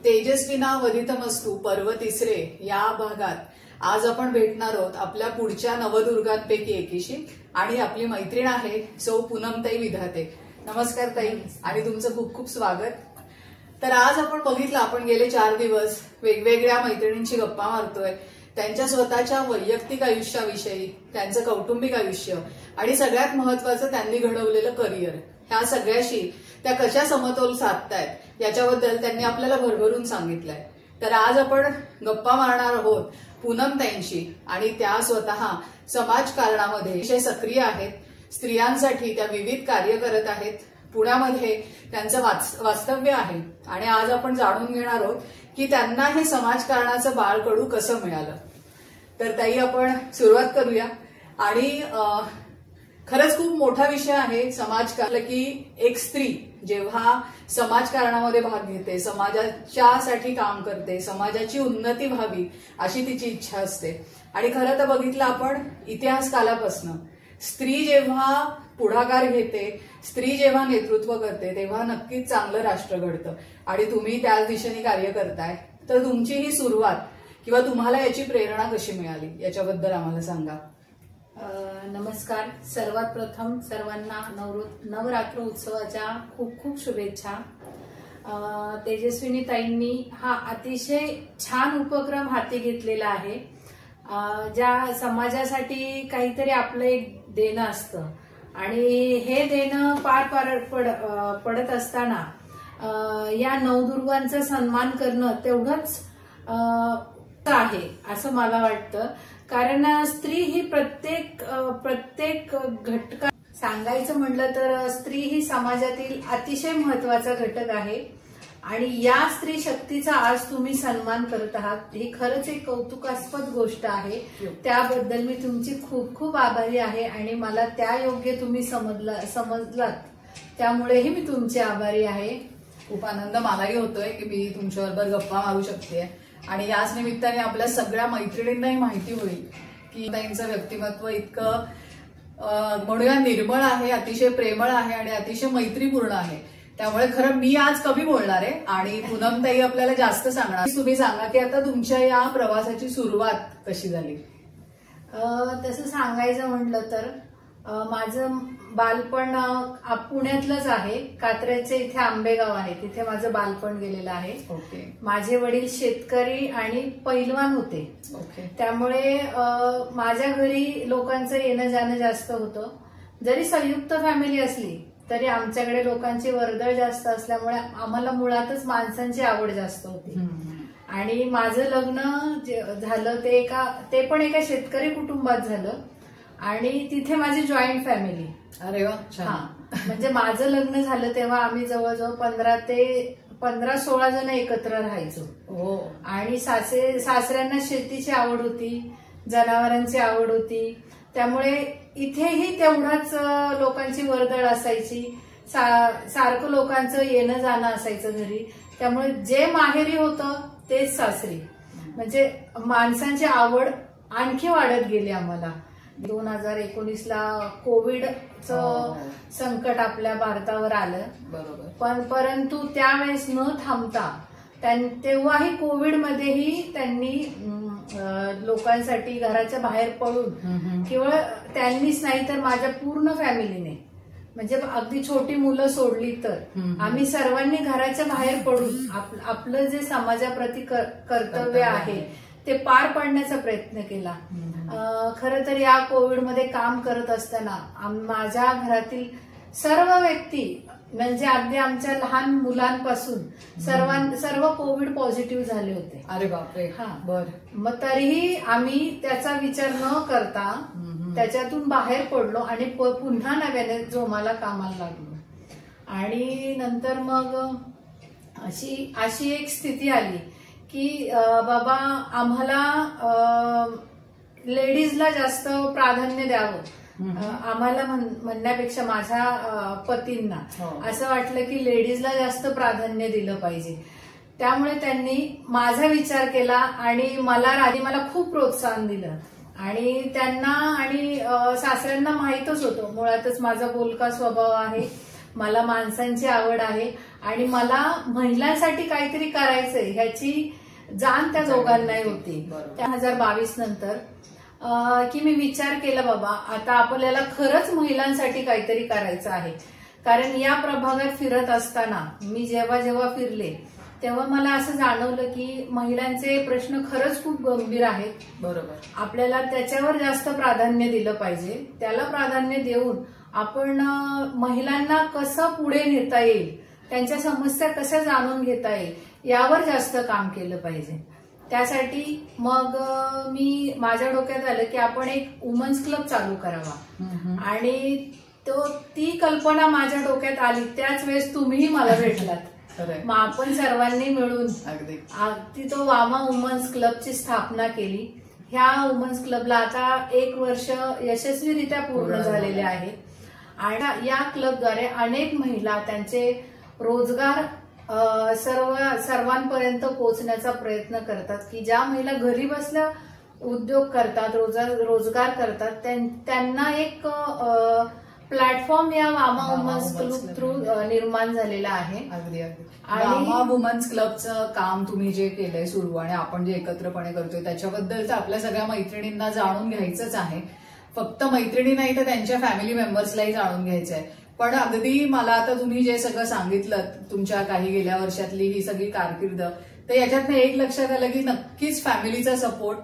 तेजस्विना वदितमस्तु पर्व तिसरे या भागात आज आपण भेटणार आहोत आपल्या पुढच्या नवदुर्गांपैकी एकीशी आणि आपली मैत्रीण आहे सौ पूनमताई विधाते। नमस्कार ताई आणि तुमचं खूप खूप स्वागत। तर आज आपण बघितलं आपण गेले 4 दिवस वेगवेगळ्या मैत्रिणींची गप्पा मारतोय, त्यांच्या स्वतःच्या वैयक्तिक आयुष्याविषयी, त्यांचं कौटुंबिक आयुष्य आणि सगळ्यात महत्त्वाचं त्यांनी घडवलेलं करिअर, ह्या सगळ्याशी त्या कशा समतोल साधतायत याच्याबद्दल त्यांनी आपल्याला भरभरून सांगितलंय। तर आज आपण गप्पा मारणार आहोत पूनमताईंशी आणि त्या स्वतः समाजकारणामध्ये अतिशय सक्रिय आहेत, स्त्रियांसाठी त्या विविध कार्य करत आहेत, पुण्यामध्ये त्यांचं वास्तव्य आहे आणि आज आपण जाणून घेणार आहोत की त्यांना हे समाजकारणाचं बाळकडू कसं मिळालं। तर ताई आपण सुरुवात करूया आणि खरंच खूप मोठा विषय आहे समाजकारण की एक स्त्री जेव्हा समाजकारणामध्ये भाग घेते, समाजाच्यासाठी काम करते, समाजाची उन्नती व्हावी अशी तिची इच्छा असते आणि खरं तर बघितलं आपण इतिहास कालापासून स्त्री जेव्हा पुढाकार घेते, स्त्री जेव्हा नेतृत्व करते तेव्हा नक्कीच चांगलं राष्ट्र घडतं आणि तुम्ही त्याच दिशेने कार्य करताय। तर तुमची ही सुरुवात किंवा तुम्हाला याची प्रेरणा कशी मिळाली याच्याबद्दल आम्हाला सांगा। नमस्कार। सर्वात प्रथम सर्वांना नवरात्र उत्सवाच्या खूप खूप शुभेच्छा। तेजस्विनी ताईंनी हा अतिशय छान उपक्रम हाती घेतलेला आहे, ज्या समाजासाठी काहीतरी आपलं एक देणं असतं आणि हे देणं पार पडत असताना या नवदुर्गांचा सन्मान करणं तेवढंच आहे असं मला वाटतं। कारण स्त्री ही प्रत्येक घटका सांगायचं म्हटलं तर स्त्री ही समाजातील अतिशय महत्वाचा घटक आहे आणि या स्त्री शक्तीचा आज तुम्ही सन्मान करत आहात ही खरंच एक कौतुकास्पद गोष्ट आहे। त्याबद्दल मी तुमची खूप खूप आभारी आहे आणि मला त्या योग्य तुम्ही समजलात त्यामुळेही मी तुमचे आभारी आहे। खूप आनंद मलाही होतोय की मी तुमच्याबरोबर गप्पा मारू शकते आणि याच निमित्ताने आपल्या सगळ्या मैत्रिणींनाही माहिती होईल की ताईंचं व्यक्तिमत्व इतकं म्हणूया निर्मळ आहे, अतिशय प्रेमळ आहे आणि अतिशय मैत्रीपूर्ण आहे। त्यामुळे खरं मी आज कमी बोलणार आहे आणि पूनमताई आपल्याला जास्त सांगणार। तुम्ही सांगा की आता तुमच्या या प्रवासाची सुरुवात कशी झाली। तसं सांगायचं म्हटलं तर माझं बालपण पुण्यातलंच आहे, कात्रजचे इथे आंबेगाव आहे, तिथे माझं बालपण गेलेलं आहे। ओके। माझे वडील शेतकरी आणि पैलवान होते। ओके। त्यामुळे माझ्या घरी लोकांचं येणं जाणं जास्त होतं। जरी संयुक्त फॅमिली असली तरी आमच्याकडे लोकांची वर्दळ जास्त असल्यामुळे आम्हाला मुळातच माणसांची आवड जास्त होती आणि माझं लग्न झालं ते पण एका शेतकरी कुटुंबात झालं आणि तिथे माझी जॉईंट फॅमिली। अरे वा, म्हणजे माझं लग्न झालं तेव्हा आम्ही जवळजवळ 15-16 जण एकत्र राहायचो आणि सासऱ्यांना शेतीची आवड होती, जनावरांची आवड होती, त्यामुळे इथेही तेवढाच लोकांची वर्दळ असायची, सारखं लोकांचं येणं जाणं असायचं घरी। त्यामुळे जे माहेरी होतं तेच सासरी, म्हणजे माणसांची आवड आणखी वाढत गेली आम्हाला। 2019ला कोविडचं संकट आपल्या भारतावर आलं, बरोबर, परंतु त्यावेळेस न थांबता तेव्हाही कोविडमध्येही त्यांनी लोकांसाठी घराच्या बाहेर पडून, केवळ त्यांनीच नाही तर माझ्या पूर्ण फॅमिलीने, म्हणजे अगदी छोटी मुलं सोडली तर आम्ही सर्वांनी घराच्या बाहेर पडून आपलं जे समाजाप्रती कर्तव्य आहे ते पार पाडण्याचा प्रयत्न केला। खरं तर या कोविडमध्ये काम करत असताना माझ्या घरातील सर्व व्यक्ती, म्हणजे अगदी आमच्या लहान मुलांपासून सर्व कोविड पॉझिटिव्ह झाले होते। अरे बापरे। बर, मग तरीही आम्ही त्याचा विचार न करता त्याच्यातून बाहेर पडलो आणि पुन्हा नव्याने जोमाला कामाला लागलो आणि नंतर मग अशी एक स्थिती आली की बाबा आम्हाला लेडीजला जास्त प्राधान्य द्यावं, आम्हाला म्हणण्यापेक्षा माझ्या पतींना असं वाटलं की लेडीजला जास्त प्राधान्य दिलं पाहिजे। त्यामुळे त्यांनी माझा विचार केला आणि मला खूप प्रोत्साहन दिलं आणि त्यांना आणि सासऱ्यांना माहीतच होतं, मुळातच माझा बोलका स्वभाव आहे, मला माणसांची आवड आहे आणि मला महिलांसाठी काहीतरी करायचंय ह्याची जाण त्या दोघांनाही होती. 2022 नंतर की मी विचार केला बाबा आता आपल्याला खरंच महिलांसाठी काहीतरी करायचं आहे. कारण या प्रभागात फिरत असताना मी जेव्हा जेव्हा फिरले तेव्हा मला असं जाणवलं की महिलांचे प्रश्न खरंच खूप गंभीर आहेत. बरोबर. आपल्याला त्याच्यावर जास्त प्राधान्य दिलं पाहिजे. त्याला प्राधान्य देऊन आपण महिलांना कसं पुढे नेता येईल, त्यांच्या समस्या कशा जाणून घेता येईल यावर जास्त काम केलं पाहिजे. त्यासाठी मग मी माझ्या डोक्यात आलं की आपण एक वुमन्स क्लब चालू करावा. आणि ती कल्पना माझ्या डोक्यात आली त्याच वेळेस तुम्हीही मला भेटलात. मग आपण सर्वांनी मिळून अगदी तो वामा वुमन्स क्लबची स्थापना केली. ह्या वुमन्स क्लबला आता 1 वर्ष यशस्वीरित्या पूर्ण झालेले आहे. आणि या क्लबद्वारे अनेक महिला त्यांचे रोजगार सर्वांपर्यंत पोहोचण्याचा प्रयत्न करतात की ज्या महिला घरी बसल्या उद्योग करतात, रोजगार करतात, त्यांना एक प्लॅटफॉर्म या वामा वुमन्स क्लब थ्रू निर्माण झालेला आहे. अगदी अगदी. वामा वुमन्स क्लबचं काम तुम्ही जे केलंय सुरू आणि आपण जे एकत्रपणे करतोय त्याच्याबद्दल तर आपल्या सगळ्या मैत्रिणींना जाणून घ्यायचंच आहे. फक्त मैत्रिणी नाही तर त्यांच्या फॅमिली मेंबर्सलाही जाणून घ्यायचं आहे. पण अगदी मला आता तुम्ही जे सगळं सांगितलं तुमच्या काही गेल्या वर्षातली ही सगळी कारकीर्द, तर याच्यातनं एक लक्षात आलं की नक्कीच फॅमिलीचा सपोर्ट,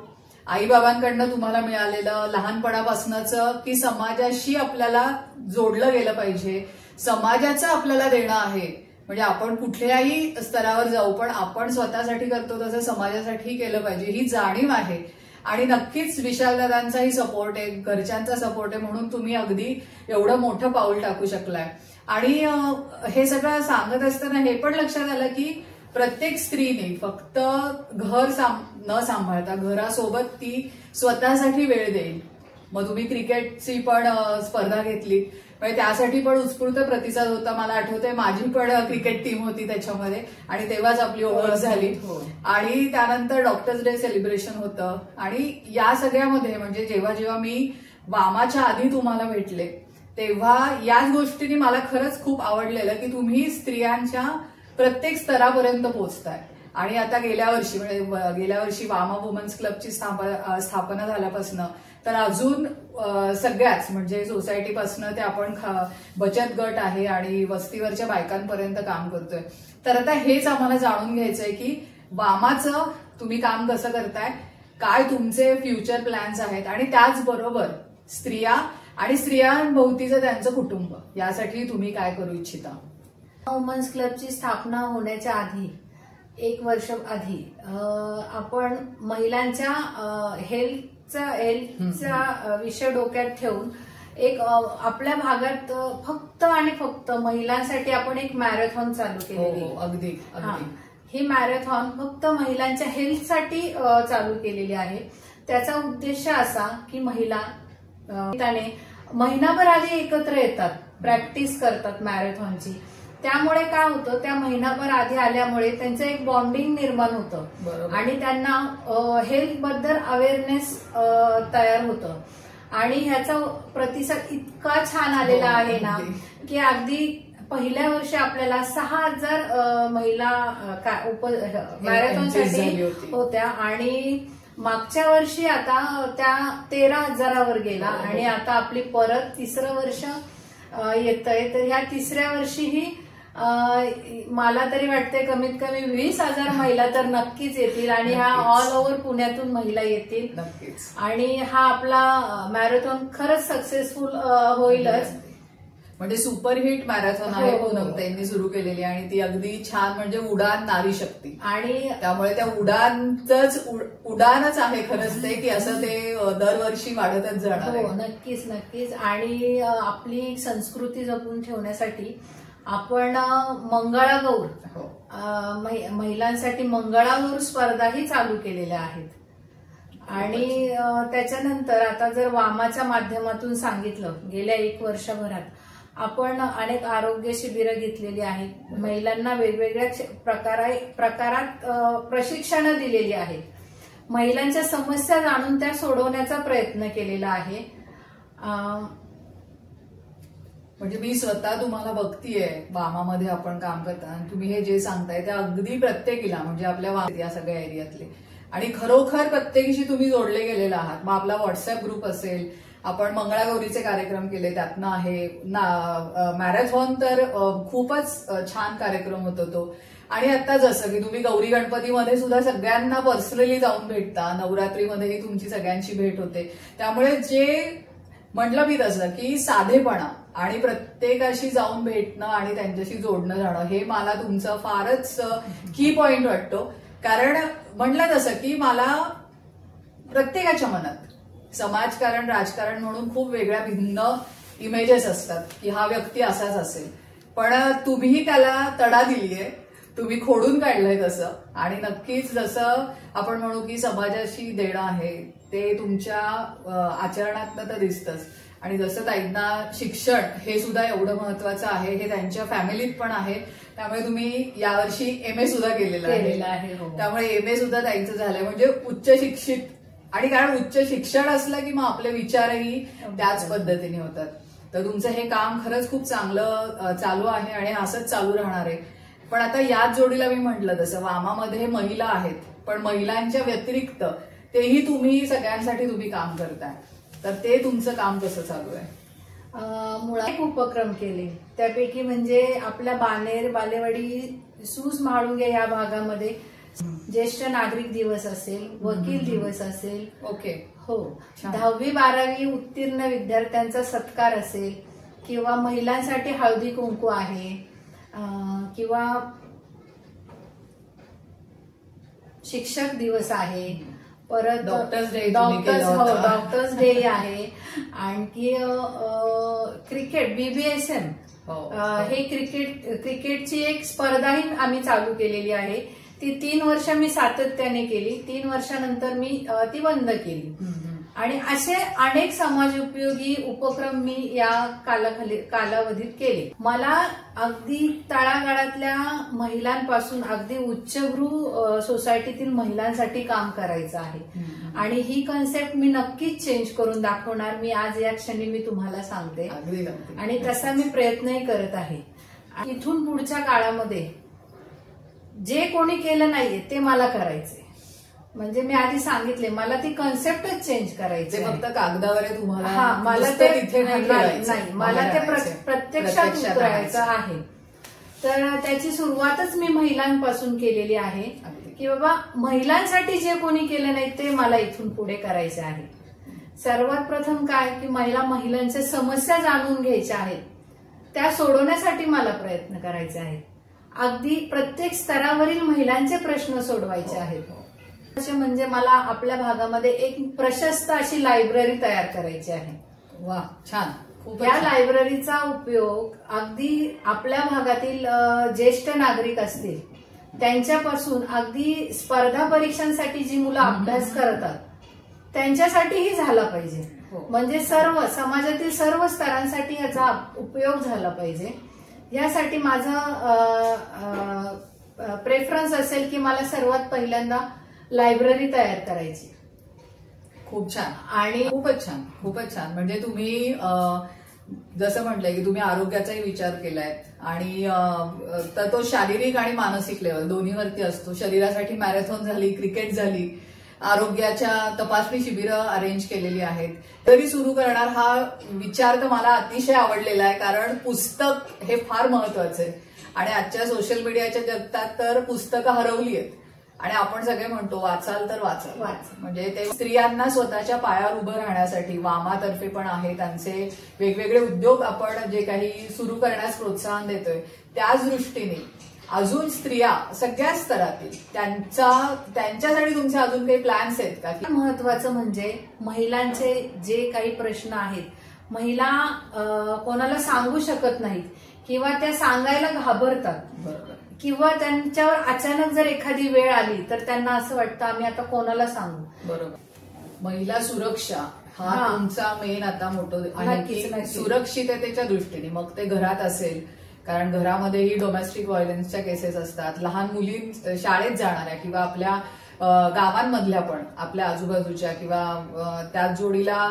आई बाबांकडनं तुम्हाला मिळालेलं लहानपणापासूनच की समाजाशी आपल्याला जोडलं गेलं पाहिजे, समाजाचं आपल्याला देणं आहे. म्हणजे आपण कुठल्याही स्तरावर जाऊ पण आपण स्वतःसाठी करतो तसं समाजासाठी केलं पाहिजे ही जाणीव आहे. आणि नक्कीच विशालदादांचाही सपोर्ट आहे, घरच्यांचा सपोर्ट आहे, म्हणून तुम्ही अगदी एवढं मोठं पाऊल टाकू शकलाय. आणि हे सगळं सांगत असताना हे पण लक्षात आलं की प्रत्येक स्त्रीने फक्त घर न सांभाळता घरासोबत ती स्वतःसाठी वेळ देईल. मग तुम्ही क्रिकेटची पण स्पर्धा घेतली, म्हणजे त्यासाठी पण उत्स्फूर्त प्रतिसाद होता. मला आठवतंय माझी पण क्रिकेट टीम होती त्याच्यामध्ये आणि तेव्हाच आपली ओळख झाली. आणि त्यानंतर डॉक्टर्स डे सेलिब्रेशन होतं. आणि या सगळ्यामध्ये म्हणजे जेव्हा जेव्हा मी वामाच्या आधी तुम्हाला भेटले तेव्हा याच गोष्टीने मला खरंच खूप आवडलेलं की तुम्ही स्त्रियांच्या प्रत्येक स्तरापर्यंत पोहोचताय. आणि आता गेल्या वर्षी वामा वुमन्स क्लबची स्थापना झाल्यापासून तर अजून सगळ्याच म्हणजे सोसायटीपासून ते आपण बचत गट आहे आणि वस्तीवरच्या बायकांपर्यंत काम करतोय. तर आता हेच आम्हाला जाणून घ्यायचंय की वामाचं तुम्ही काम कसं करताय, काय तुमचे फ्युचर प्लॅन्स आहेत आणि त्याचबरोबर स्त्रिया आणि स्त्रियांभोवतीचं त्यांचं कुटुंब यासाठी तुम्ही काय करू इच्छिता. वुमन्स क्लबची स्थापना होण्याच्या आधी 1 वर्ष आधी आपण महिलांच्या हेल्थचा विषय डोक्यात ठेवून एक आपल्या भागात फक्त आणि फक्त महिलांसाठी आपण एक मॅरेथॉन चालू केलेली. अगदी. ही मॅरेथॉन फक्त महिलांच्या हेल्थसाठी चालू केलेली आहे. त्याचा उद्देश असा की महिला महिनाभर आधी एकत्र येतात, प्रॅक्टिस करतात मॅरेथॉनची. त्यामुळे काय होतं, त्या महिनाभर आधी आल्यामुळे त्यांचं एक बॉन्डिंग निर्माण होतं आणि त्यांना हेल्थ बद्दल अवेअरनेस तयार होतं. आणि ह्याचा प्रतिसाद इतका छान आलेला आहे ना की अगदी पहिल्या वर्षी आपल्याला 6,000 महिला मॅरेथॉनसाठी होत्या आणि मागच्या वर्षी आता त्या 13,000वर गेला आणि आता आपली परत 3रं वर्ष येतंय. तर ह्या 3ऱ्या वर्षीही मला तरी वाटतंय कमीत कमी 20,000 महिला तर नक्कीच येतील आणि ह्या ऑल ओव्हर पुण्यातून महिला येतील नक्कीच. आणि हा आपला मॅरेथॉन खरंच सक्सेसफुल होईलच. म्हणजे सुपरहिट मॅरेथॉन आहे त्यांनी सुरू केलेली आणि ती अगदी छान म्हणजे उडान नारी शक्ती आणि त्यामुळे त्या उडानच आहे खरंच ते की असं ते दरवर्षी वाढतच जाणार. हो नक्कीच नक्कीच. आणि आपली संस्कृती जपून ठेवण्यासाठी आपण मंगळागौर महिलांसाठी मंगळागौर स्पर्धाही चालू केलेल्या आहेत. आणि त्याच्यानंतर आता जर वामाच्या माध्यमातून सांगितलं गेल्या 1 वर्षभरात आपण अनेक आरोग्य शिबिरं घेतलेली आहेत. महिलांना वेगवेगळ्या प्रकारात प्रशिक्षणं दिलेली आहेत. महिलांच्या समस्या जाणून त्या सोडवण्याचा प्रयत्न केलेला आहे. म्हणजे मी स्वतः तुम्हाला बघतीये वामामध्ये आपण काम करताना, तुम्ही हे जे सांगताय ते अगदी प्रत्येकीला म्हणजे आपल्या या सगळ्या एरियातले आणि खरोखर प्रत्येकीशी तुम्ही जोडले गेलेले आहात. मग आपला व्हॉट्सअप ग्रुप असेल, आपण मंगळागौरीचे कार्यक्रम केले त्यातनं आहे, मॅरेथॉन तर खूपच छान कार्यक्रम होतो तो. आणि आता जसं की तुम्ही गौरी गणपतीमध्ये सुद्धा सगळ्यांना पर्सनली जाऊन भेटता, नवरात्रीमध्येही तुमची सगळ्यांची भेट होते. त्यामुळे जे म्हटलं मी तसं की साधेपणा आणि प्रत्येकाशी जाऊन भेटणं आणि त्यांच्याशी जोडणं जाणं हे मला तुमचं फारच की पॉइंट वाटतो. कारण म्हटलं तसं की मला प्रत्येकाच्या मनात समाजकारण राजकारण म्हणून खूप वेगळ्या भिन्न इमेजेस असतात की हा व्यक्ती असाच असेल, पण तुम्ही त्याला तडा दिलीये, तुम्ही खोडून काढलंय तसं. आणि नक्कीच जसं आपण म्हणू की समाजाशी देणं आहे ते तुमच्या आचरणातनं तर दिसतंच. आणि जसं ताईंना शिक्षण हे सुद्धा एवढं महत्वाचं आहे, हे त्यांच्या फॅमिलीत पण आहे. त्यामुळे तुम्ही यावर्षी MA सुद्धा केलेलं आहे. त्यामुळे MA सुद्धा ताईंचं झालंय, म्हणजे उच्च शिक्षित. आणि कारण उच्च शिक्षण असलं की मग आपले विचारही त्याच पद्धतीने होतात. तर तुमचं हे काम खरंच खूप चांगलं चालू आहे आणि असंच चालू राहणार आहे. पण आता याच जोडीला मी म्हटलं तसं वामामध्ये महिला आहेत, पण महिलांच्या व्यतिरिक्त तेही तुम्ही सगळ्यांसाठी तुम्ही काम करताय. तर ते तुमचं काम कसं चालू आहे? मुळात उपक्रम केले, त्यापैकी म्हणजे आपल्या बानेर, बालेवाडी, सूस, म्हाळुंगे या भागामध्ये ज्येष्ठ नागरिक दिवस असेल, वकील दिवस असेल, ओके हो, 10वी 12वी उत्तीर्ण विद्यार्थ्यांचा सत्कार असेल, किंवा महिलांसाठी हळदी कुंकू आहे, किंवा शिक्षक दिवस आहे, परत डॉक्टर्स डे आहे, आणखी क्रिकेट BBSM हे क्रिकेटची एक स्पर्धाही आम्ही चालू केलेली आहे. ती 3 वर्ष मी सातत्याने केली, 3 वर्षानंतर मी ती बंद केली. आणि असे अनेक समाजोपयोगी उपक्रम मी या कालावधीत केले. मला अगदी तळागाळातल्या महिलांपासून अगदी उच्चभ्रू सोसायटीतील महिलांसाठी काम करायचं आहे. आणि ही कन्सेप्ट मी नक्कीच चेंज करून दाखवणार. मी आज या क्षणी मी तुम्हाला सांगते आणि तसा मी प्रयत्नही करत आहे. इथून पुढच्या काळामध्ये जे कोणी केलं नाहीये ते मला करायचंय. म्हणजे मी आधी सांगितले, मला ती कन्सेप्टच चेंज करायची. फक्त कागदावर आहे तुम्हाला, मला ते तिथे नाही, मला ते प्रत्यक्षात उतरायचं आहे. तर त्याची सुरुवातच मी महिलांपासून केलेली आहे की बाबा महिलांसाठी जे कोणी केलं नाही ते मला इथून पुढे करायचे आहे. सर्वात प्रथम काय की महिलांच्या समस्या जाणून घ्यायच्या आहेत, त्या सोडवण्यासाठी मला प्रयत्न करायचे आहेत. अगदी प्रत्येक स्तरावरील महिलांचे प्रश्न सोडवायचे आहेत. म्हणजे मला आपल्या भागामध्ये एक प्रशस्त अशी लायब्ररी तयार करायची आहे. वा, छान. या लायब्ररीचा उपयोग अगदी आपल्या भागातील ज्येष्ठ नागरिक असतील त्यांच्यापासून अगदी स्पर्धा परीक्षांसाठी जी मुलं अभ्यास करतात त्यांच्यासाठीही झाला पाहिजे. म्हणजे सर्व समाजातील सर्व स्तरांसाठी याचा उपयोग झाला पाहिजे. यासाठी माझं प्रेफरन्स असेल की मला सर्वात पहिल्यांदा लायब्ररी तयार करायची. खूप छान आणि खूपच छान. म्हणजे तुम्ही जसं म्हटलंय की तुम्ही आरोग्याचाही विचार केलाय आणि तर तो शारीरिक आणि मानसिक लेवल दोन्हीवरती असतो. शरीरासाठी मॅरेथॉन झाली, क्रिकेट झाली, आरोग्याच्या तपासणी शिबिरं अरेंज केलेली आहेत. तरी सुरू करणार हा विचार तर मला अतिशय आवडलेला आहे. कारण पुस्तक हे फार महत्वाचं आहे आणि आजच्या सोशल मीडियाच्या जगतात तर पुस्तकं हरवली आहेत आणि आपण सगळे म्हणतो वाचाल तर वाचाल. म्हणजे ते स्त्रियांना स्वतःच्या पायावर उभं राहण्यासाठी वामातर्फे पण आहे, त्यांचे वेगवेगळे उद्योग आपण जे काही सुरू करण्यास प्रोत्साहन देतोय त्याच दृष्टीने अजून स्त्रिया सगळ्या स्तरातील त्यांच्यासाठी तुमचे अजून काही प्लॅन्स आहेत का? महत्वाचं म्हणजे महिलांचे जे काही प्रश्न आहेत, महिला कोणाला सांगू शकत नाहीत किंवा त्या सांगायला घाबरतात. बरोबर. किंवा त्यांच्यावर अचानक जर एखादी वेळ आली तर त्यांना असं वाटतं आम्ही आता कोणाला सांगू. बरोबर. महिला सुरक्षा हा तुमचा मेन आता मोठं आहे की सुरक्षिततेच्या दृष्टीने, मग ते घरात असेल, कारण घरामध्येही डोमेस्टिक व्हायलन्सच्या केसेस असतात, लहान मुली शाळेत जाणाऱ्या किंवा आपल्या गावांमधल्या पण आपल्या आजूबाजूच्या किंवा त्याच जोडीला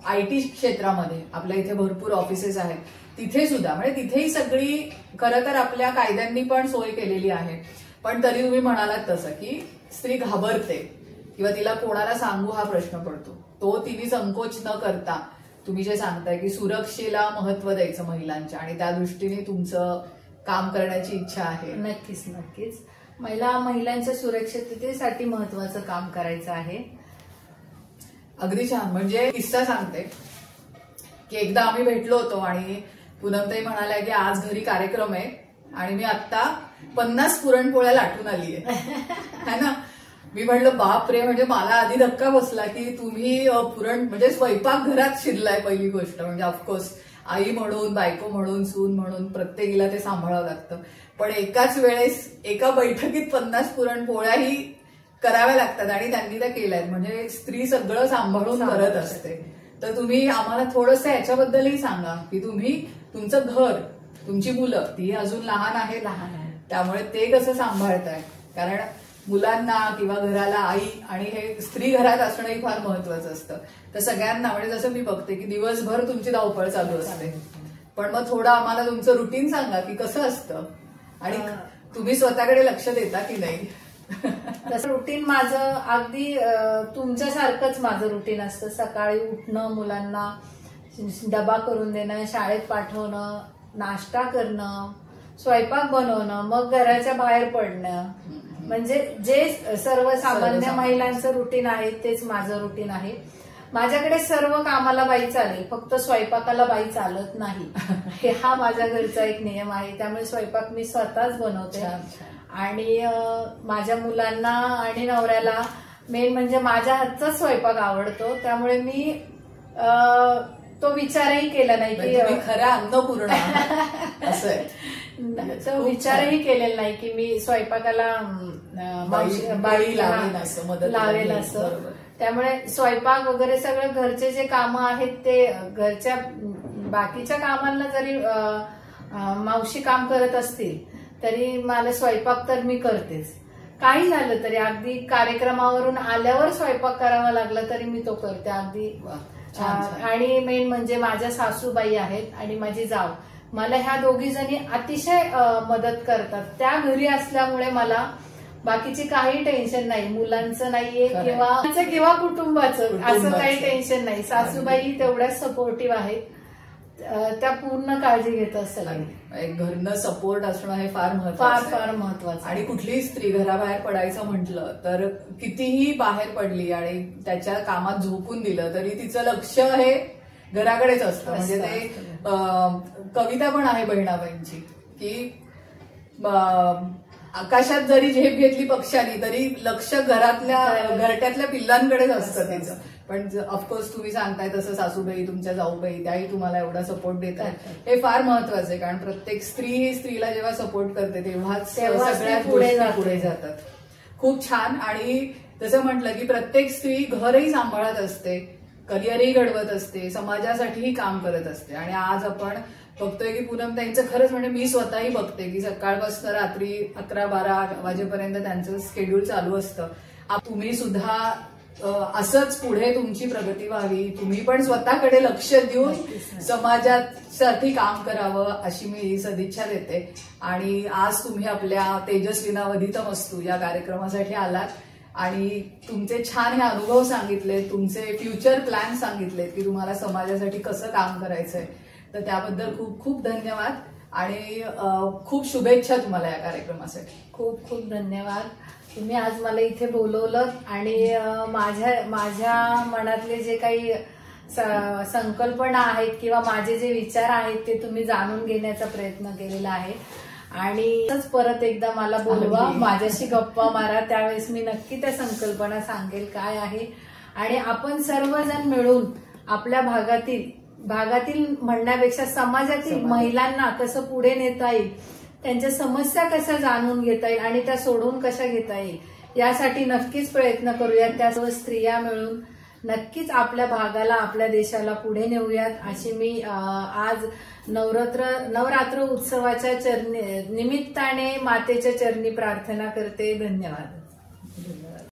IT क्षेत्रामध्ये आपल्या इथे भरपूर ऑफिसेस आहेत तिथे सुद्धा म्हणजे तिथेही सगळी खरं तर आपल्या कायद्यांनी पण सोय केलेली आहे, पण तरी तुम्ही म्हणालात तसं की स्त्री घाबरते किंवा तिला कोणाला सांगू हा प्रश्न पडतो, तो तिने संकोच न करता तुम्ही जे सांगताय की सुरक्षेला महत्व द्यायचं महिलांच्या आणि त्या दृष्टीने तुमचं काम करण्याची इच्छा आहे. नक्कीच नक्कीच महिलांच्या सुरक्षिततेसाठी महत्वाचं काम करायचं आहे. अगदी छान. म्हणजे किस्सा सांगते की एकदा आम्ही भेटलो होतो आणि पूनमताई म्हणाल्या की आज घरी कार्यक्रम आहे आणि मी आता 50 पुरणपोळ्या लाटून आली आहे ना. मी म्हणलं बापरे, म्हणजे मला आधी धक्का बसला की तुम्ही पुरण म्हणजे स्वयंपाक घरात शिरलाय पहिली गोष्ट. म्हणजे ऑफकोर्स आई म्हणून, बायको म्हणून, सून म्हणून प्रत्येकीला ते सांभाळावं लागतं, पण एकाच वेळेस एका बैठकीत 50 पुरणपोळ्याही कराव्या लागतात आणि त्यांनी त्या केल्यात. म्हणजे स्त्री सगळं सांभाळून करत असते. तर तुम्ही आम्हाला थोडंसं याच्याबद्दलही सांगा की तुम्ही तुमचं घर, तुमची मुलं ती अजून लहान आहे, त्यामुळे ते कसं सांभाळताय. कारण मुलांना किंवा घराला आई आणि हे स्त्री घरात असणंही फार महत्वाचं असतं. तर सगळ्यांना म्हणजे जसं मी बघते की दिवसभर तुमची धावपळ चालू असते, पण मग थोडं आम्हाला तुमचं रुटीन सांगा की कसं असतं आणि तुम्ही स्वतःकडे लक्ष देता की नाही. तसं रुटीन माझं अगदी तुमच्यासारखंच माझं रुटीन असतं. सकाळी उठणं, मुलांना डबा करून देणं, शाळेत पाठवणं, नाश्ता करणं, स्वयंपाक बनवणं, मग घराच्या बाहेर पडणं, म्हणजे जे सर्वसामान्य महिलांचं रुटीन आहे तेच माझं रुटीन आहे. माझ्याकडे सर्व कामाला बाई चालेल, फक्त स्वयंपाकाला बाई चालत नाही. हा माझ्या घरचा एक नियम आहे. त्यामुळे स्वयंपाक मी स्वतःच बनवते आणि माझ्या मुलांना आणि नवऱ्याला मेन म्हणजे माझ्या हातचाच स्वयंपाक आवडतो. त्यामुळे मी तो विचारही केला नाही की खऱ्या अन्नपूर्णा असं आहे. तो विचारही केलेला नाही की मी स्वयंपाकाला बाई लावेल असं. त्यामुळे स्वयंपाक वगैरे सगळं घरचे जे कामं आहेत ते घरच्या बाकीच्या कामांना जरी मावशी काम करत असतील तरी मला स्वयंपाक तर मी करतेच. काही झालं तरी अगदी कार्यक्रमावरून आल्यावर स्वयंपाक करावा लागला तरी मी तो करते अगदी. आणि मेन म्हणजे माझ्या सासूबाई आहेत आणि माझी जाव, मला ह्या दोघी जणी अतिशय मदत करतात. त्या घरी असल्यामुळे मला बाकीची काही टेन्शन नाही, मुलांचं नाहीये किंवा कुटुंबाचं असं काही टेन्शन नाही. सासूबाई तेवढ्याच सपोर्टिव्ह आहेत, त्या पूर्ण काळजी घेत असतात. घरनं सपोर्ट असणं हे फार महत्वाचं. आणि कुठलीही स्त्री घराबाहेर पडायचं म्हटलं तर कितीही बाहेर पडली आणि त्याच्या कामात झोकून दिलं तरी तिचं लक्ष हे घराकडेच असतं. म्हणजे ते कविता पण आहे बहिणाबाईंची की आकाशात जरी झेप घेतली पक्ष्यांनी तरी लक्ष घरट्यातल्या पिल्लांकडेच असतं तिचं. पण ऑफकोर्स तुम्ही सांगताय तसं सासूबाई, तुमच्या जाऊबाई, त्याही तुम्हाला एवढा सपोर्ट देतात, हे फार महत्वाचं आहे. कारण प्रत्येक स्त्री स्त्रीला जेव्हा सपोर्ट करते तेव्हाच सगळ्यात पुढे जातात. खूप छान. आणि जसं म्हटलं की प्रत्येक स्त्री घरही सांभाळत असते, करिअरही घडवत असते, समाजासाठीही काम करत असते. आणि आज आपण बघतोय की पूनमताईंचं खरंच म्हणजे मी स्वतःही बघते की सकाळपासून रात्री 11-12 वाजेपर्यंत त्यांचं शेड्यूल चालू असतं. तुम्ही सुद्धा असंच पुढे तुमची प्रगती व्हावी, तुम्ही पण स्वतःकडे लक्ष देऊन समाजासाठी काम करावं अशी मी सदिच्छा देते. आणि आज तुम्ही आपल्या तेजस्विनावधितमस्तु या कार्यक्रमासाठी आलात आणि तुमचे छान हे अनुभव सांगितले, तुमचे फ्युचर प्लॅन सांगितलेत की तुम्हाला समाजासाठी कसं काम करायचंय. तर त्याबद्दल खूप खूप धन्यवाद आणि खूप शुभेच्छा तुम्हाला या कार्यक्रमासाठी. खूप खूप धन्यवाद. तुम्ही आज मला इथे बोलवलं आणि माझ्या मनातले जे काही संकल्पना आहेत किंवा माझे जे विचार आहेत ते तुम्ही जाणून घेण्याचा प्रयत्न केलेला आहे. आणि परत एकदा मला बोलवा, माझ्याशी गप्पा मारा, त्यावेळेस मी नक्की त्या संकल्पना सांगेल काय आहे. आणि आपण सर्वजण मिळून आपल्या भागातील म्हणण्यापेक्षा समाजातील महिलांना कसं पुढे नेता येईल, त्यांच्या समस्या कशा जाणून घेता येईल आणि त्या सोडवून कशा घेता येईल यासाठी नक्कीच प्रयत्न करूयात. त्या सर्व स्त्रिया मिळून नक्कीच आपल्या भागाला, आपल्या देशाला पुढे नेऊयात अशी मी आज नवरात्र उत्सवाच्या निमित्ताने मातेच्या चरणी प्रार्थना करते. धन्यवाद.